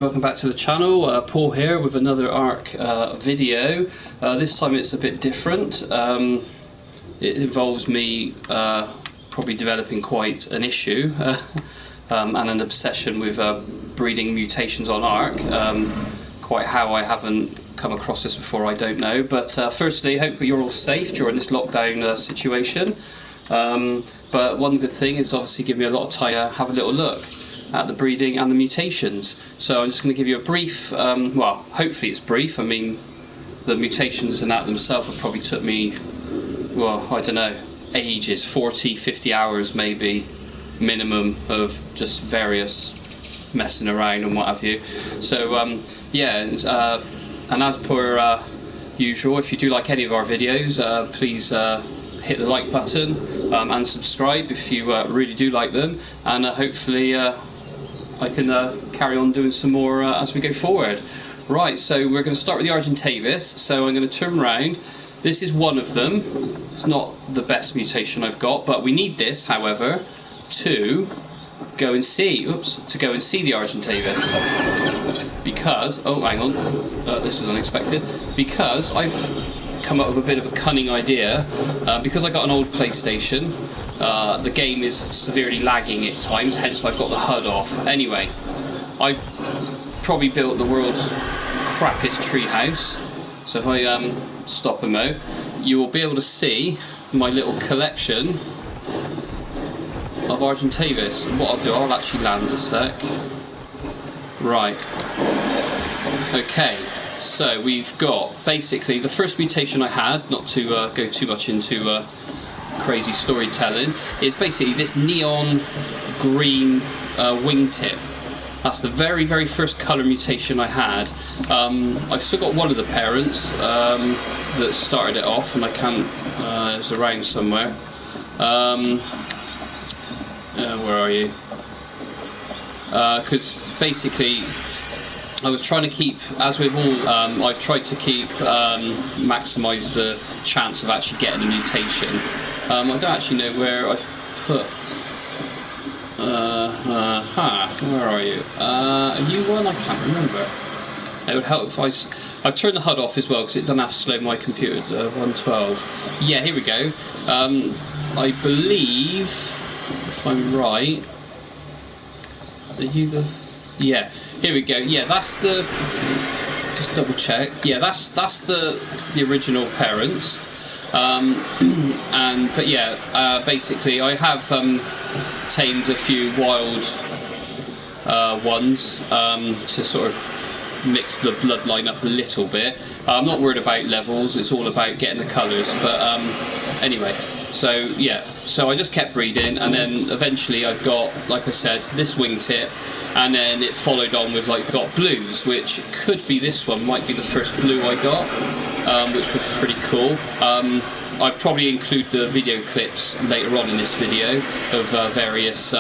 Welcome back to the channel. Paul here with another Ark video. This time it's a bit different. It involves me probably developing quite an issue and an obsession with breeding mutations on Ark. Quite how I haven't come across this before, I don't know. But firstly, hope that you're all safe during this lockdown situation. But one good thing is obviously give me a lot of time to have a little look at the breeding and the mutations. So I'm just going to give you a brief, well, hopefully it's brief. I mean, the mutations and that themselves have probably took me, well, I don't know, ages, 40, 50 hours maybe, minimum of just various messing around and what have you. So, yeah, and as per usual, if you do like any of our videos, please hit the like button and subscribe if you really do like them, and hopefully I can carry on doing some more as we go forward. Right, so we're going to start with the Argentavis. So I'm going to turn around. This is one of them. It's not the best mutation I've got, but we need this, however, to go and see. To go and see the Argentavis, because hang on, this was unexpected. Because I've come up with a bit of a cunning idea. Because I got an old PlayStation, the game is severely lagging at times, hence I've got the HUD off. Anyway, I've probably built the world's crappiest treehouse. So if I stop a mo, you will be able to see my little collection of Argentavis. And what I'll do, I'll actually land a sec. Right. Okay. So we've got basically the first mutation I had, not to go too much into crazy storytelling, is basically this neon green wingtip. That's the very first colour mutation I had. I've still got one of the parents that started it off, and I can't, it's around somewhere. Where are you? Because basically I was trying to keep, as with all, I've tried to keep, maximise the chance of actually getting a mutation. I don't actually know where I've put, where are you? Are you one? I can't remember. It would help if I've turned the HUD off as well, because it doesn't have to slow my computer, 112. Yeah, here we go. I believe, if I'm right, are you the... Yeah, here we go. Yeah, that's the... Just double check. Yeah, that's the original parents. But yeah, basically I have tamed a few wild ones to sort of mix the bloodline up a little bit. I'm not worried about levels. It's all about getting the colours. But anyway. So yeah, so I just kept breeding, and then eventually I've got, like I said, this wingtip, and then it followed on with, like, got blues, which could be this one, might be the first blue I got, which was pretty cool. I'd probably include the video clips later on in this video of various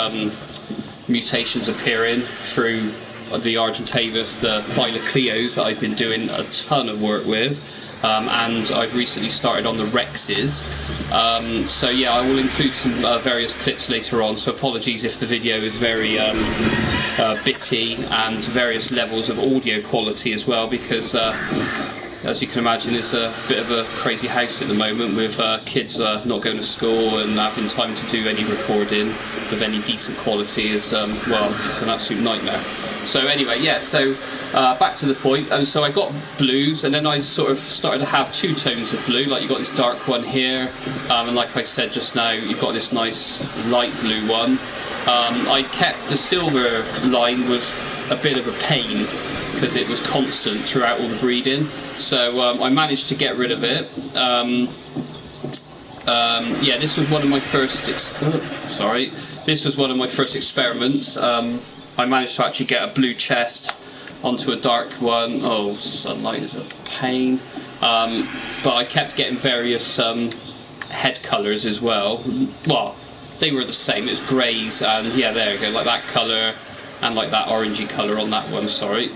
mutations appearing through the Argentavis, the Thylacleos that I've been doing a ton of work with. And I've recently started on the Rexes, so yeah, I will include some various clips later on, so apologies if the video is very bitty, and various levels of audio quality as well, because as you can imagine, it's a bit of a crazy house at the moment, with kids not going to school, and having time to do any recording of any decent quality is, well, just an absolute nightmare. So anyway, yeah, so back to the point. And so I got blues, and then I sort of started to have two tones of blue. Like, you've got this dark one here, and like I said just now, you've got this nice light blue one. I kept the silver line, was a bit of a pain because it was constant throughout all the breeding. So I managed to get rid of it. Yeah, this was one of my first. This was one of my first experiments. I managed to actually get a blue chest onto a dark one. Oh, sunlight is a pain. But I kept getting various head colours as well. Well, they were the same. It was greys, and yeah, there you go, like that colour, and like that orangey colour on that one. Sorry.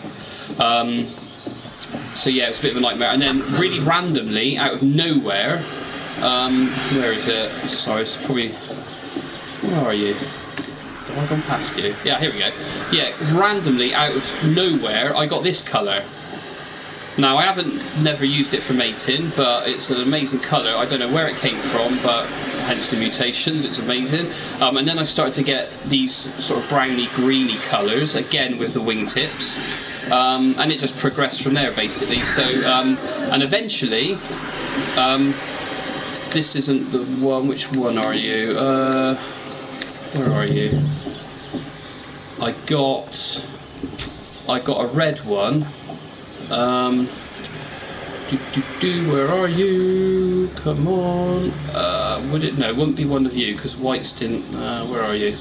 So yeah, it was a bit of a nightmare. And then really randomly, out of nowhere, where is it? Sorry, it's probably. Where are you? Have I gone past you? Yeah, here we go. Yeah, randomly out of nowhere, I got this colour. Now, I haven't never used it for mating, but it's an amazing colour. I don't know where it came from, but hence the mutations, it's amazing. And then I started to get these sort of browny greeny colours, again with the wingtips. And it just progressed from there, basically. So, and eventually, this isn't the one. Which one are you? Where are you? I got a red one. Where are you? Come on. Would it? No, it wouldn't be one of you because whites didn't. Where are you?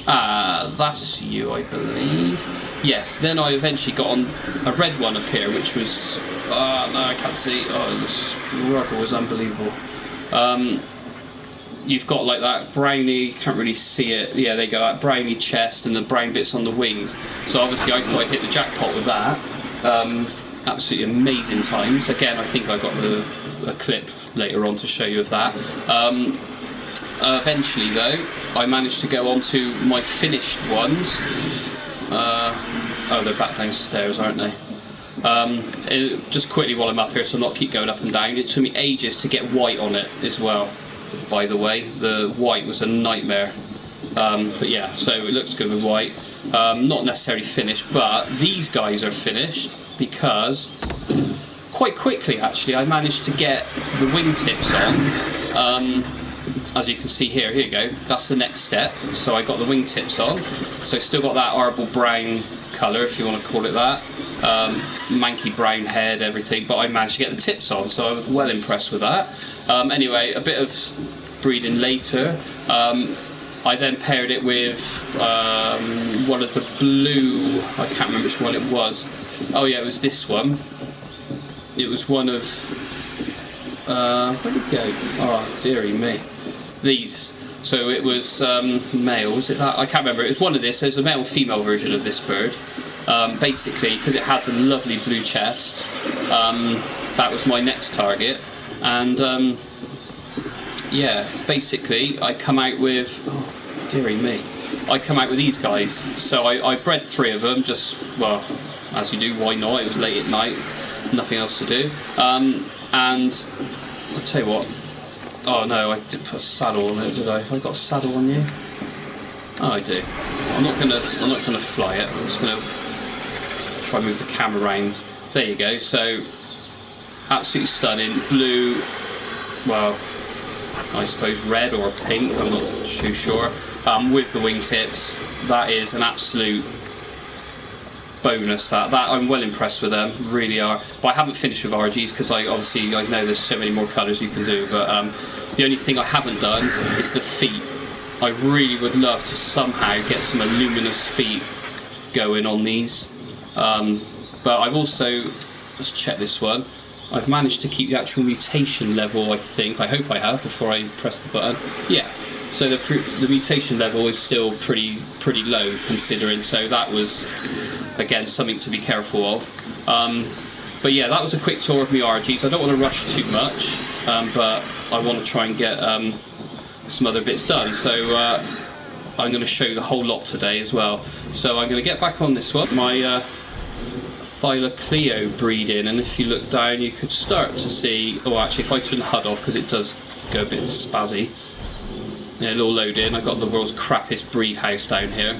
Ah, that's you, I believe. Yes. Then I eventually got on a red one up here, which was. No, I can't see. Oh, the struggle was unbelievable. You've got like that browny, can't really see it. Yeah, they go that browny chest and the brown bits on the wings. So obviously I thought I hit the jackpot with that. Absolutely amazing times. Again, I think I got a clip later on to show you of that. Eventually though, I managed to go on to my finished ones. Oh, they're back downstairs, aren't they? Just quickly while I'm up here, so I'm not keep going up and down. It took me ages to get white on it as well. By the way, the white was a nightmare. But yeah, so it looks good with white. Not necessarily finished, but these guys are finished because quite quickly actually I managed to get the wingtips on. As you can see here you go, that's the next step. So I got the wingtips on, so I still got that arable brown colour, if you want to call it that, manky brown head, everything, but I managed to get the tips on, so I was well impressed with that. Anyway, a bit of breeding later, I then paired it with one of the blue, I can't remember which one it was. Oh yeah, it was this one. It was one of, where'd it go? Oh dearie me. These. So it was male, was it that? I can't remember. It was one of this. There's a male and female version of this bird. Basically, because it had the lovely blue chest, that was my next target. And yeah, basically, I come out with, oh, dearie me, I come out with these guys. So I bred 3 of them, just, well, as you do, why not? It was late at night, nothing else to do. And I'll tell you what. Oh no, I did put a saddle on it, did I? Have I got a saddle on you? Oh, I do. I'm not gonna fly it. I'm just gonna try and move the camera around. There you go. So absolutely stunning. Blue, well, I suppose red or pink. I'm not too sure. With the wingtips, that is an absolute bonus. That I'm well impressed with them, really are. But I haven't finished with RGs because I know there's so many more colours you can do. But the only thing I haven't done is the feet. I really would love to somehow get some luminous feet going on these. But I've also, let's check this one. I've managed to keep the actual mutation level. I hope I have before I press the button. Yeah. So the mutation level is still pretty low considering. So that was, again, something to be careful of. But yeah, that was a quick tour of my RGs. I don't want to rush too much, but I want to try and get some other bits done. So I'm going to show you the whole lot today as well. So I'm going to get back on this one, my Thyla breeding, and if you look down you could start to see, oh actually if I turn the HUD off because it does go a bit spazzy. Yeah, it'll all load in. I've got the world's crappiest breed house down here,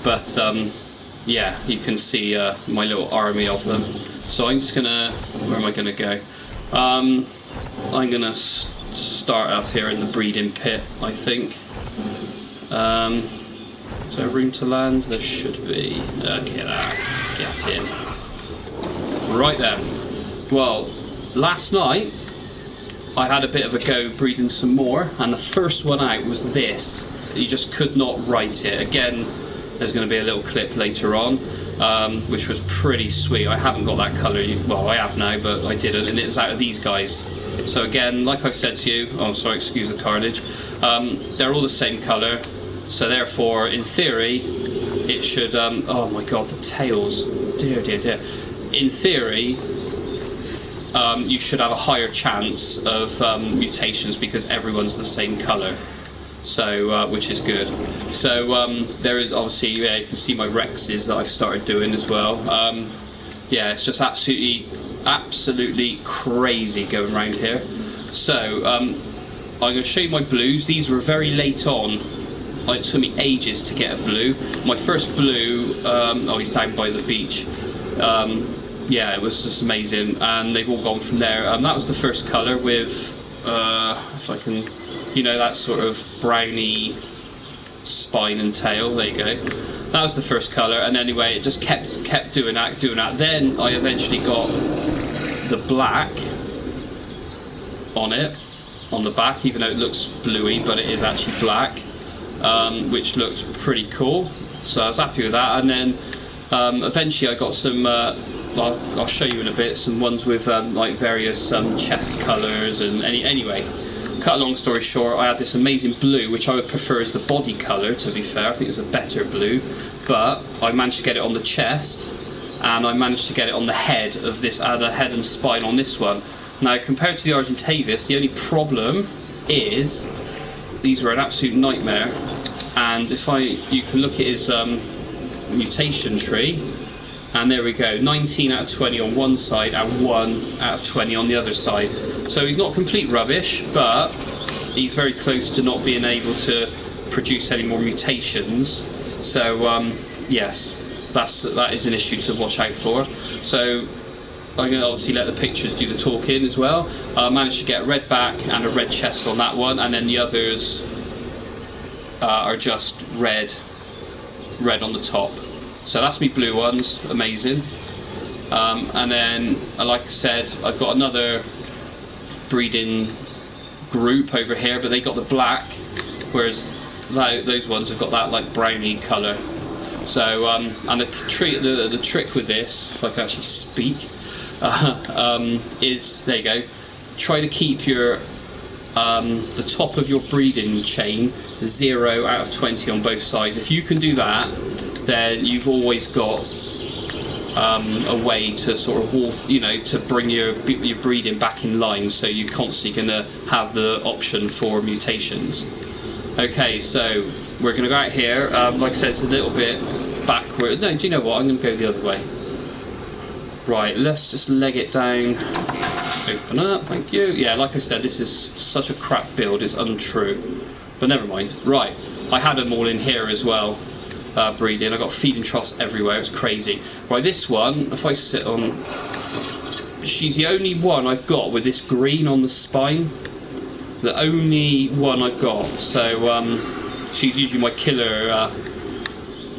but yeah, you can see my little army of them. So I'm just gonna, where am I gonna go? I'm gonna start up here in the breeding pit, I think. Is there room to land? There should be. Okay, get in. Right then. Well, last night I had a bit of a go breeding some more, and the first one out was this. You just could not write it. Again, there's going to be a little clip later on, which was pretty sweet. I haven't got that colour, well I have now, but I didn't, and it was out of these guys. So again, like I've said to you, oh sorry, excuse the carnage, they're all the same colour, so therefore in theory it should, oh my god, the tails, dear dear dear. In theory, you should have a higher chance of mutations because everyone's the same colour. so which is good. So there is obviously, yeah, you can see my Rexes that I've started doing as well. Yeah, it's just absolutely crazy going around here. So I'm going to show you my blues. These were very late on. It took me ages to get a blue. My first blue, oh, he's down by the beach. Yeah, it was just amazing, and they've all gone from there. That was the first colour with, if I can, you know, that sort of browny spine and tail. There you go. That was the first colour, and anyway, it just kept doing that. Then I eventually got the black on it, on the back, even though it looks bluey, but it is actually black, which looked pretty cool. So I was happy with that, and then eventually I got some. I'll show you in a bit some ones with like various chest colours and anyway. Cut a long story short, I had this amazing blue, which I would prefer as the body colour, to be fair. I think it's a better blue, but I managed to get it on the chest, and I managed to get it on the head of this, the head and spine on this one. Now, compared to the Argentavis, the only problem is these were an absolute nightmare, and you can look at his mutation tree, and there we go, 19 out of 20 on one side and 1 out of 20 on the other side. So he's not complete rubbish, but he's very close to not being able to produce any more mutations. So yes, that is an issue to watch out for. So I'm going to obviously let the pictures do the talking as well. I managed to get a red back and a red chest on that one, and then the others are just red on the top. So that's me blue ones, amazing. And then, like I said, I've got another breeding group over here, but they got the black, whereas those ones have got that like browny colour. So and the trick with this, if I can actually speak, is, there you go, try to keep your the top of your breeding chain 0 out of 20 on both sides. If you can do that, then you've always got a way to sort of, you know, to bring your breeding back in line, so you're constantly going to have the option for mutations. Okay, so we're going to go out here. Like I said, it's a little bit backward. No, do you know what? I'm going to go the other way. Right, let's just leg it down. Open up, thank you. Yeah, like I said, this is such a crap build, it's untrue. But never mind. Right, I had them all in here as well, breeding. I got feeding troughs everywhere, it's crazy. Right, this one, if I sit on... She's the only one I've got with this green on the spine. The only one I've got. So, she's usually my killer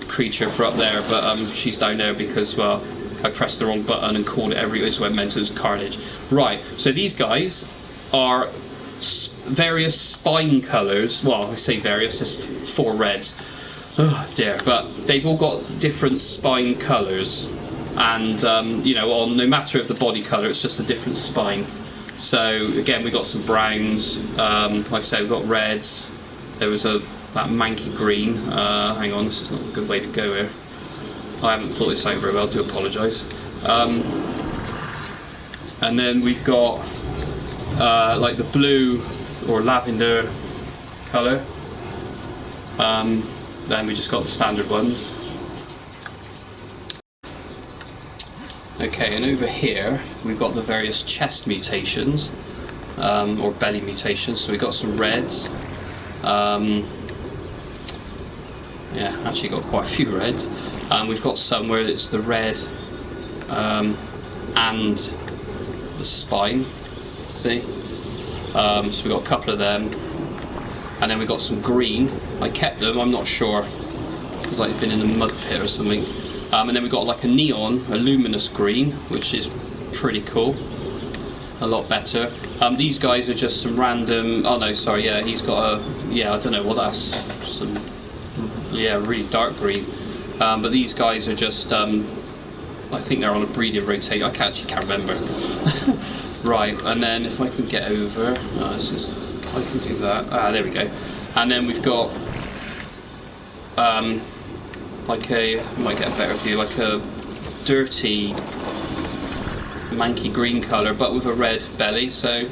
creature for up there, but she's down there because, well, I pressed the wrong button and called it every which way meant it was carnage. Right, so these guys are various spine colours. Well, I say various, just 4 reds. Oh dear, but they've all got different spine colours, and you know, no matter of the body colour, it's just a different spine. So again, we got some browns. Like I said, we've got reds. There was that manky green. Hang on, this is not a good way to go here. I haven't thought this out very well, I do apologise. And then we've got like the blue or lavender colour. Then we just got the standard ones. Okay, and over here we've got the various chest mutations, or belly mutations. So we've got some reds. Yeah, actually got quite a few reds. We've got some where it's the red and the spine, see? So we've got a couple of them. And then we've got some green. I kept them, I'm not sure. It's like they've been in a mud pit or something. And then we've got like a neon, a luminous green, which is pretty cool. A lot better. These guys are just some random... Oh no, sorry, yeah, he's got a... Yeah, I don't know what that's... Some... Yeah, really dark green. But these guys are just... I think they're on a breeding rotate. I actually can't remember. Right, and then if I can get over... I can do that. There we go. And then we've got... like a... I might get a better view. Like a dirty... manky green colour, but with a red belly, so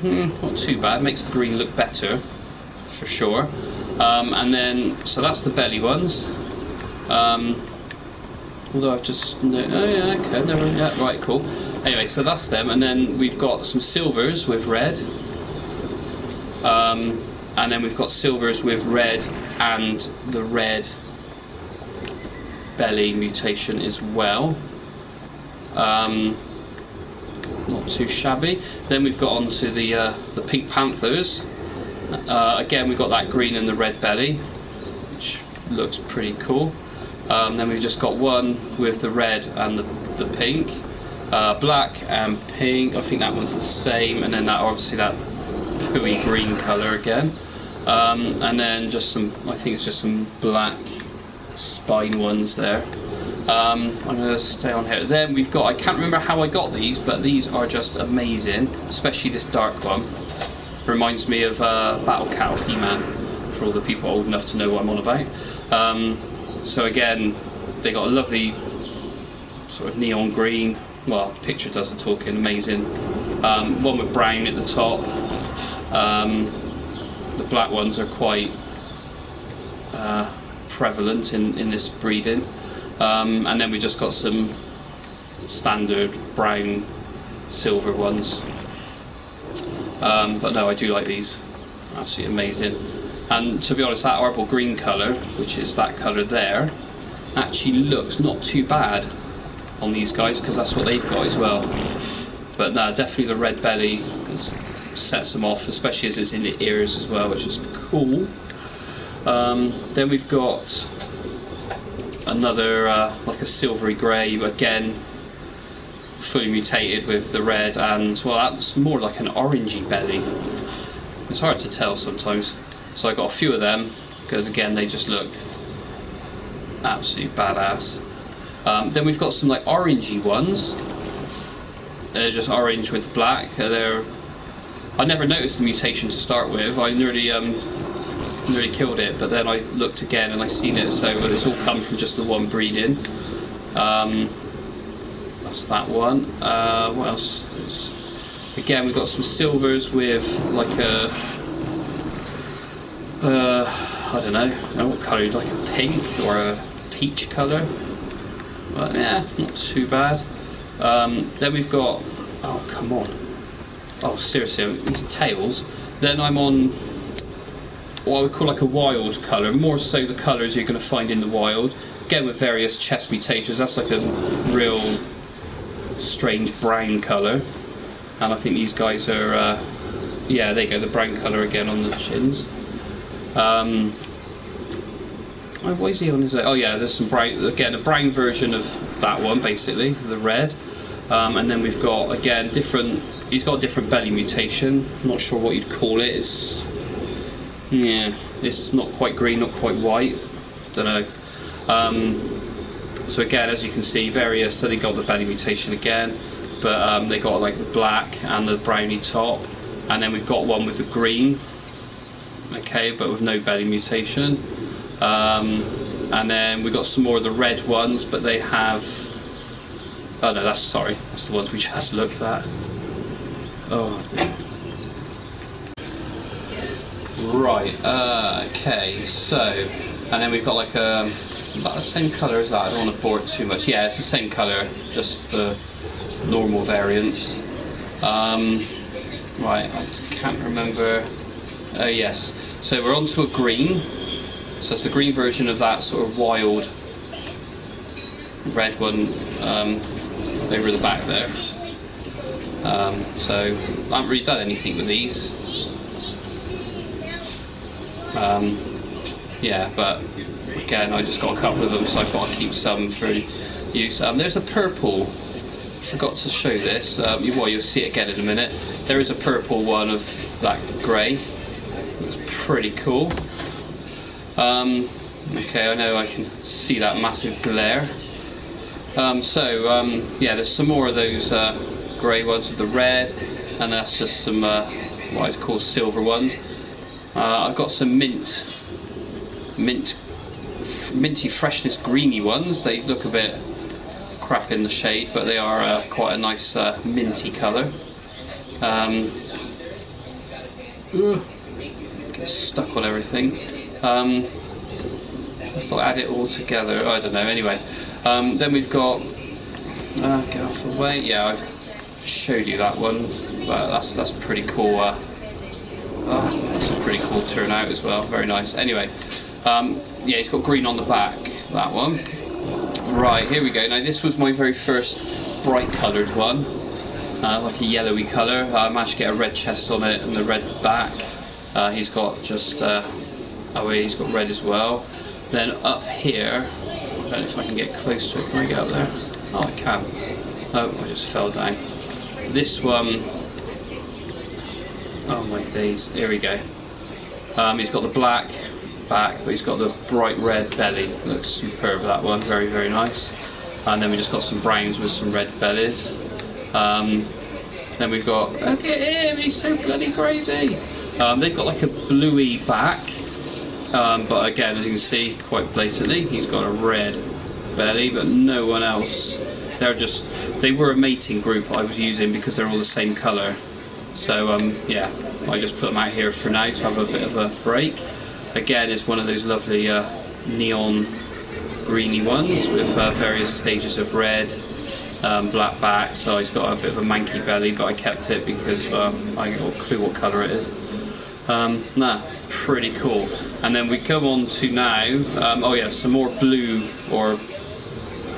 not too bad. Makes the green look better, for sure. And then, so that's the belly ones. Although I've just, oh yeah, okay, never, yeah, right, cool. Anyway, so that's them, and then we've got some silvers with red. And then we've got silvers with red and the red belly mutation as well. Not too shabby. Then we've got onto the pink panthers. Again, we've got that green and the red belly, which looks pretty cool. Then we've just got one with the red and the pink, black and pink. I think that one's the same, and then that obviously that pooey green colour again. And then just some, I think it's just some black spine ones there. I'm going to stay on here. Then we've got, I can't remember how I got these, but these are just amazing, especially this dark one. Reminds me of Battle Cat of He-Man, for all the people old enough to know what I'm on about. So again, they got a lovely sort of neon green, well, picture does the talking, amazing. One with brown at the top. The black ones are quite prevalent in this breeding. And then we just got some standard brown silver ones. But no, I do like these, absolutely amazing. And to be honest, that arbor green colour, which is that colour there, actually looks not too bad on these guys, because that's what they've got as well. But no, definitely the red belly sets them off, especially as it's in the ears as well, which is cool. Then we've got another like a silvery grey, again fully mutated with the red, and well, that's more like an orangey belly. It's hard to tell sometimes. So I got a few of them because again they just look absolutely badass. Then we've got some like orangey ones. They're just orange with black. I never noticed the mutation to start with. I nearly killed it, but then I looked again and I seen it. So it's all come from just the one breeding. That's that one. What else? Again, we've got some silvers with like a I don't know what colour, like a pink or a peach colour. But yeah, not too bad. Then we've got, oh come on, oh seriously, these tails. Then I'm on what I would call like a wild colour, more so the colours you're going to find in the wild. Again with various chest mutations. That's like a real strange brown colour, and I think these guys are yeah, there you go, the brown colour again on the chins. What is he on his? Oh yeah, there's some bright, again a brown version of that one, basically the red. And then we've got again different. He's got a different belly mutation. I'm not sure what you'd call it. Yeah, it's not quite green, not quite white. Don't know. So again, as you can see, various. So they got the belly mutation again, but they got like the black and the browny top, and then we've got one with the green. Okay, but with no belly mutation. And then we got some more of the red ones, but they have. Oh no, that's the ones we just looked at. Oh dear. Right. Okay. So, and then we've got like about the same colour as that. I don't want to bore it too much. Yeah, it's the same colour, just the normal variants. Right. I can't remember. Oh yes. So we're on to a green. So it's the green version of that sort of wild red one over the back there. So I haven't really done anything with these. Yeah, but again, I just got a couple of them, so I thought I'd keep some for use. There's a purple. Forgot to show this. Well, you'll see it again in a minute. There is a purple one of that grey. It's pretty cool. Okay, I know I can see that massive glare. Yeah, there's some more of those grey ones with the red, and that's just some what I'd call silver ones. I've got some minty freshness greeny ones. They look a bit crap in the shade, but they are quite a nice minty colour. Get stuck on everything. I thought I'd add it all together. I don't know. Anyway, then we've got get off the way. Yeah, I've showed you that one, but that's pretty cool. That's a pretty cool turnout as well. Very nice. Anyway, yeah, he's got green on the back. That one. Right, here we go. Now this was my very first bright coloured one, like a yellowy colour. I managed to get a red chest on it and the red back. He's got just oh, he's got red as well. Then up here, I don't know if I can get close to it. Can I get up there? Oh, I can. Oh, I just fell down. This one, oh my days, here we go. He's got the black back, but he's got the bright red belly. Looks superb, that one, very, very nice. And then we just got some browns with some red bellies. Then we've got, look at him, he's so bloody crazy. They've got like a bluey back, but again, as you can see, quite blatantly, he's got a red belly, but no one else. They were a mating group I was using because they're all the same colour. So yeah, I just put them out here for now to have a bit of a break. Again, it's one of those lovely neon greeny ones with various stages of red, black back. So he's got a bit of a manky belly, but I kept it because I ain't got a clue what colour it is. Nah, pretty cool. And then we come on to now, oh yeah, some more blue or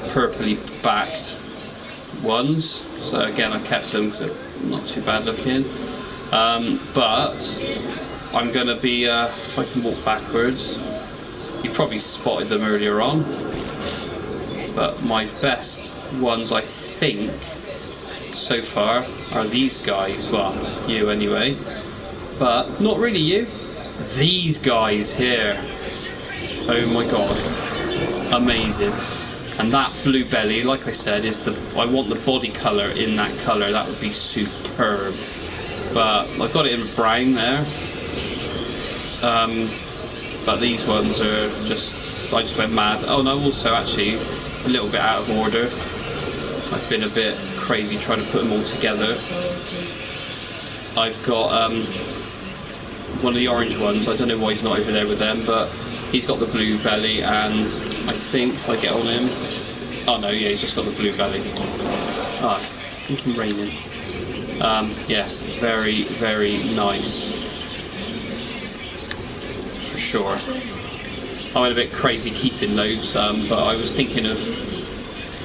purpley backed ones. So again, I kept them because they're not too bad looking. But I'm going to be, if I can walk backwards, you probably spotted them earlier on. But my best ones, I think, so far are these guys. Well, you anyway. But not really you. These guys here. Oh my god. Amazing. And that blue belly, like I said, I want the body colour in that colour. That would be superb. But I've got it in brown there. But these ones are just, I just went mad. Oh no, also actually a little bit out of order. I've been a bit crazy trying to put them all together. I've got one of the orange ones. I don't know why he's not over there with them, but he's got the blue belly, and I think if I get on him, oh no, yeah, he's just got the blue belly. Ah, it's raining. Yes, very, very nice. For sure. I went a bit crazy keeping those, but I was thinking of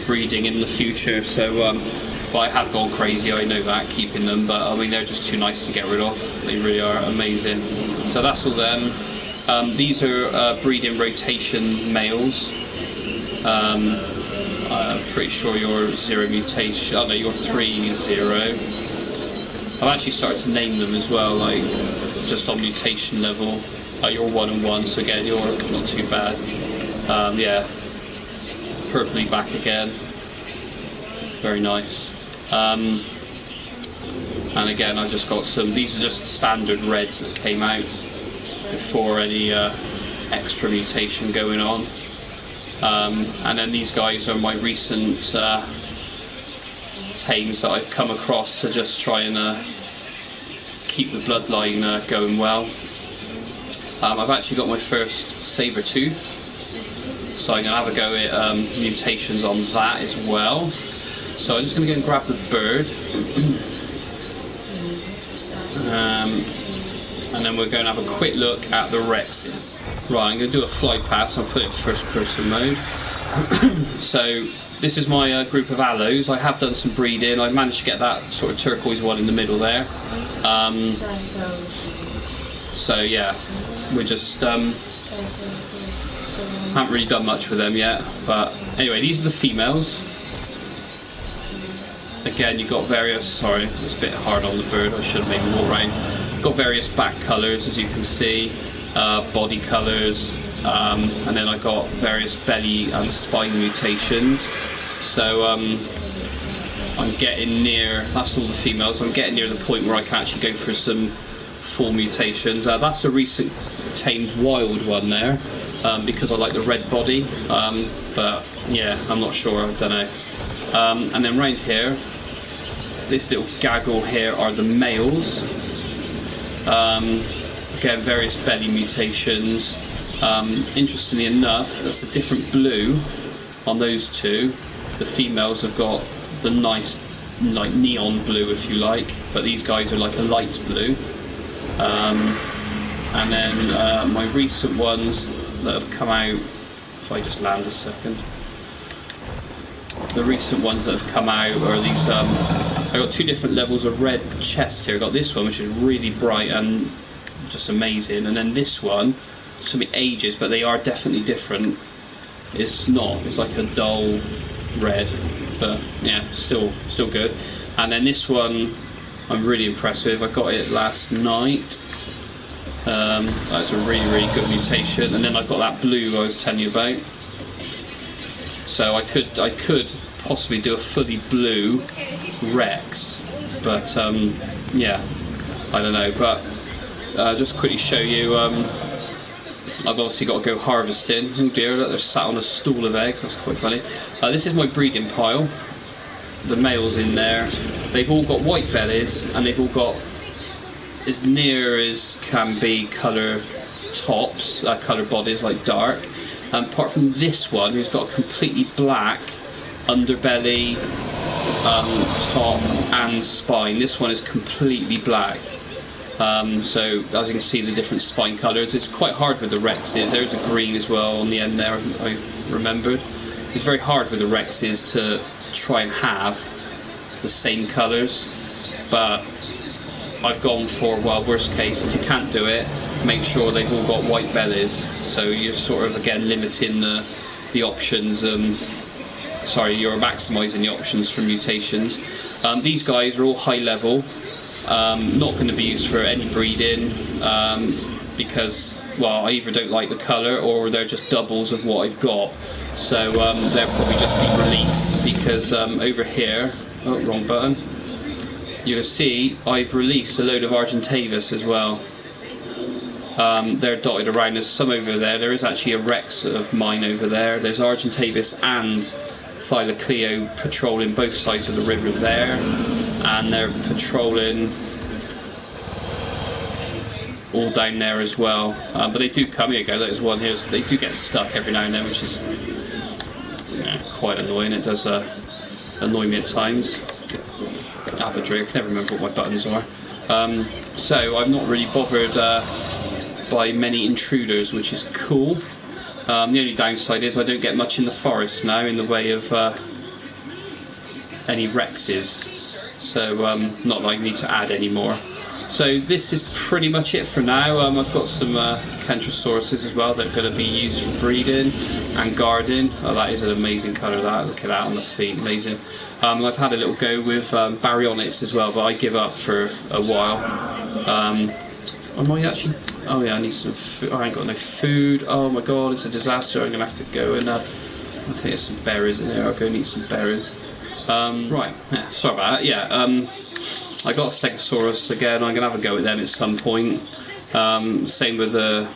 breeding in the future, so well, I have gone crazy, I know that, keeping them, but I mean, they're just too nice to get rid of. They really are amazing. So that's all them. These are breeding rotation males. I'm pretty sure you're 0 mutation. Oh no, you're 3 0. I've actually started to name them as well, like just on mutation level. You're 1 and 1, so again, you're not too bad. Yeah, purpley back again. Very nice. And again, I just got some. These are just standard reds that came out before any extra mutation going on. And then these guys are my recent tames that I've come across to just try and keep the bloodline going well. I've actually got my first saber tooth, so I'm going to have a go at mutations on that as well. So I'm just going to go and grab the bird. And then we're going to have a quick look at the Rexes. Right, I'm going to do a fly pass. I'll put it in first person mode. So this is my group of aloes. I have done some breeding. I managed to get that sort of turquoise one in the middle there. So yeah, we're just haven't really done much with them yet. But anyway, these are the females. Again, you've got various, sorry, it's a bit hard on the bird, I should have made them all round. Got various back colours, as you can see, body colours, and then I got various belly and spine mutations. So I'm getting near, that's all the females, I'm getting near the point where I can actually go for some full mutations. That's a recent tamed wild one there, because I like the red body, but yeah, I'm not sure, I don't know. And then round here, this little gaggle here are the males. Again, various belly mutations. Interestingly enough, that's a different blue on those two. The females have got the nice like neon blue, if you like, but these guys are like a light blue. And then my recent ones that have come out, if I just land a second, the recent ones that have come out are these, I got two different levels of red chest here. I got this one, which is really bright and just amazing, and then this one, it took me ages, but they are definitely different. It's not, it's like a dull red, but yeah, still good. And then this one I'm really impressed with. I got it last night. That's a really good mutation. And then I've got that blue I was telling you about. So I could possibly do a fully blue Rex, but yeah, I don't know. But just quickly show you, I've obviously got to go harvesting. Oh dear, look, they're sat on a stool of eggs. That's quite funny. This is my breeding pile. The males in there, they've all got white bellies, and they've all got as near as can be colour tops, colour bodies, like dark. Apart from this one, who's got a completely black underbelly, top and spine. This one is completely black. So as you can see, the different spine colours. It's quite hard with the Rexes. There's a green as well on the end there, I remembered. It's very hard with the Rexes to try and have the same colours, but I've gone for, well, worst case, if you can't do it, make sure they've all got white bellies, so you're sort of again limiting the options. Sorry, you're maximising the options for mutations. These guys are all high level, not going to be used for any breeding, because, well, I either don't like the colour or they're just doubles of what I've got. So they'll probably just be released, because over here, oh, wrong button, you can see I've released a load of Argentavis as well. They're dotted around. There's some over there. There is actually a Rex of mine over there. There's Argentavis and Thylacleo patrolling both sides of the river there, and they're patrolling all down there as well. But they do come, here you go, there's one here, so they do get stuck every now and then, which is quite annoying. It does annoy me at times. Have a drink, I can never remember what my buttons are. So I'm not really bothered by many intruders, which is cool. The only downside is I don't get much in the forest now in the way of any Rexes, so not that I need to add any more. So this is pretty much it for now. I've got some Kentrosauruses as well that are going to be used for breeding and guarding. Oh, that is an amazing colour, that. Look at that on the feet, amazing. I've had a little go with Baryonyx as well, but I give up for a while. I might actually... Oh yeah, I need some food. I ain't got no food. Oh my god, it's a disaster. I'm going to have to go and... I think there's some berries in there. I'll go and eat some berries. Right, yeah, sorry about that. Yeah, I got a Stegosaurus again. I'm going to have a go at them at some point. Same with the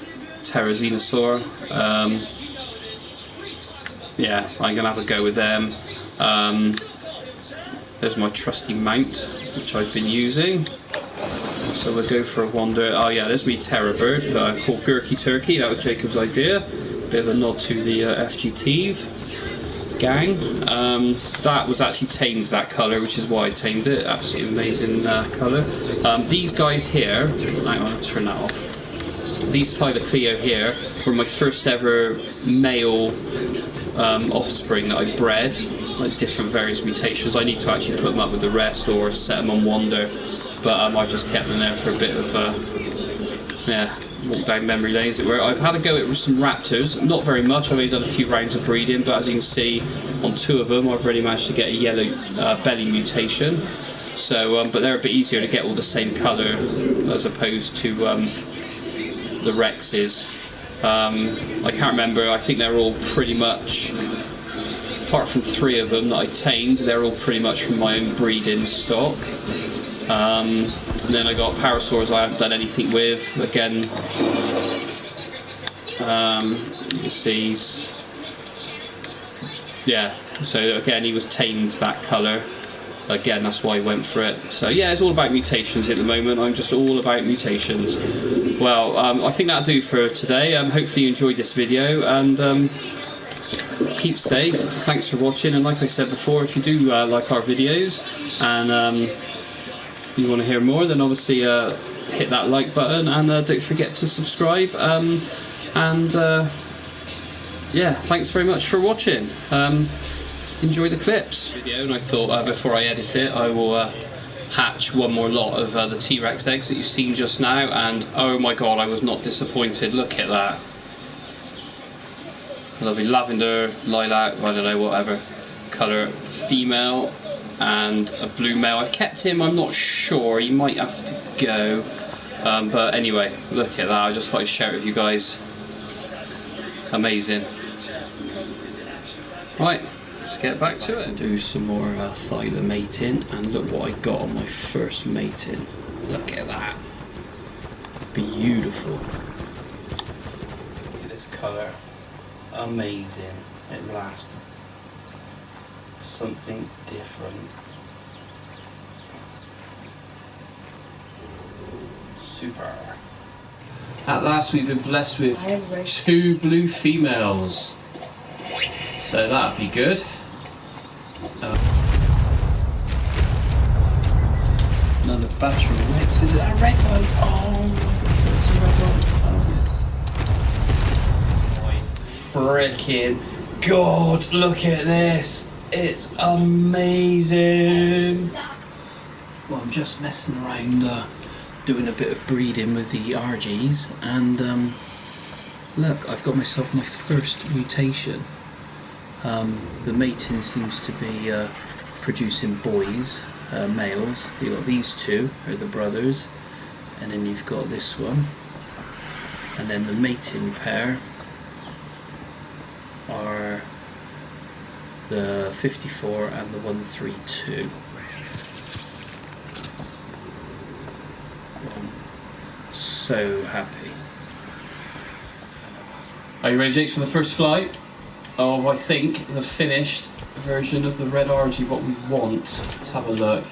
Pteroxenosaur. Yeah, I'm going to have a go with them. There's my trusty mount, which I've been using. So we'll go for a wander. Oh yeah, there's me Terror Bird, called Gurky Turkey. That was Jacob's idea. Bit of a nod to the FGTeeve gang. That was actually tamed, that colour, which is why I tamed it. Absolutely amazing colour. These guys here, hang on, I'll turn that off. These Thylacleo here were my first ever male offspring that I bred, like different various mutations. I need to actually put them up with the rest or set them on wander, but I've just kept them there for a bit of yeah, walk down memory lane, as it were. I've had a go at some raptors, not very much. I've only done a few rounds of breeding, but as you can see on two of them I've already managed to get a yellow belly mutation. So but they're a bit easier to get all the same colour as opposed to the Rexes. I can't remember, I think they're all pretty much, apart from three of them that I tamed, they're all pretty much from my own breeding stock. And then I got Parasaurs I haven't done anything with. Again, you can see he's, yeah, so again he was tamed that colour. again, that's why I went for it. So yeah, it's all about mutations at the moment. I'm just all about mutations. Well, I think that'll do for today. Hopefully you enjoyed this video, and keep safe. Thanks for watching, and like I said before, if you do like our videos and you want to hear more, then obviously hit that like button, and don't forget to subscribe, yeah, thanks very much for watching. Enjoy the clips video, and I thought before I edit it I will hatch one more lot of the T-Rex eggs that you've seen just now, and oh my god, I was not disappointed. Look at that. Lovely lavender, lilac, I don't know, whatever colour, female, and a blue male. I've kept him, I'm not sure, he might have to go, but anyway, look at that. I just thought I'd share it with you guys. Amazing. Right, let's get back to it. Do some more thyla mating, and look what I got on my first mating. Look at that. Beautiful. Look at this colour. Amazing at last. Something different. Super. At last we've been blessed with 2 blue females. So that'd be good. Another batch of Rex. Is it a red one? Oh my god, it's a red one. Oh yes. Freaking god, look at this. It's amazing. Well, I'm just messing around doing a bit of breeding with the RGs, and look, I've got myself my first mutation. The mating seems to be producing boys, males. You've got these 2 are the brothers, and then you've got this one, and then the mating pair are the 54 and the 132. I'm so happy. Are you ready, Jake, for the first flight of, I think, the finished version of the red RG, what we want? Let's have a look.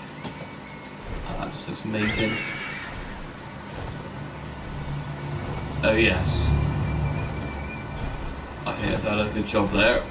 Oh, that just looks amazing. Oh yes. I think I've done a good job there.